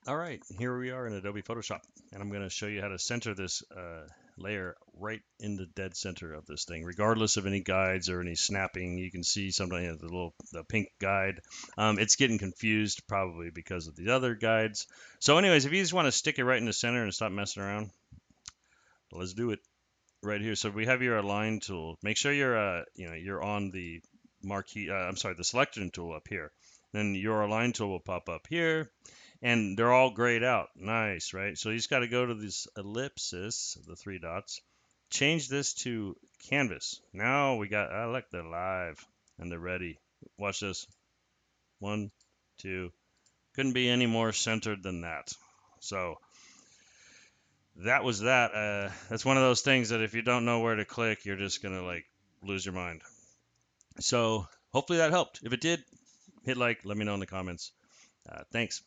All right, here we are in Adobe Photoshop, and I'm going to show you how to center this layer right in the dead center of this thing, regardless of any guides or any snapping. You can see sometimes the pink guide. It's getting confused probably because of the other guides. So anyways, if you just want to stick it right in the center and stop messing around, let's do it right here. So we have your align tool. Make sure you're on the marquee. I'm sorry, the selection tool up here. Then your align tool will pop up here, and they're all grayed out. Nice, right? So you just got to go to this ellipsis, the three dots, change this to canvas. Now I like they're live and they're ready. Watch this. One, two. Couldn't be any more centered than that. So that was that. That's one of those things that if you don't know where to click, you're just gonna like lose your mind. So hopefully that helped. If it did, hit like, let me know in the comments. Thanks.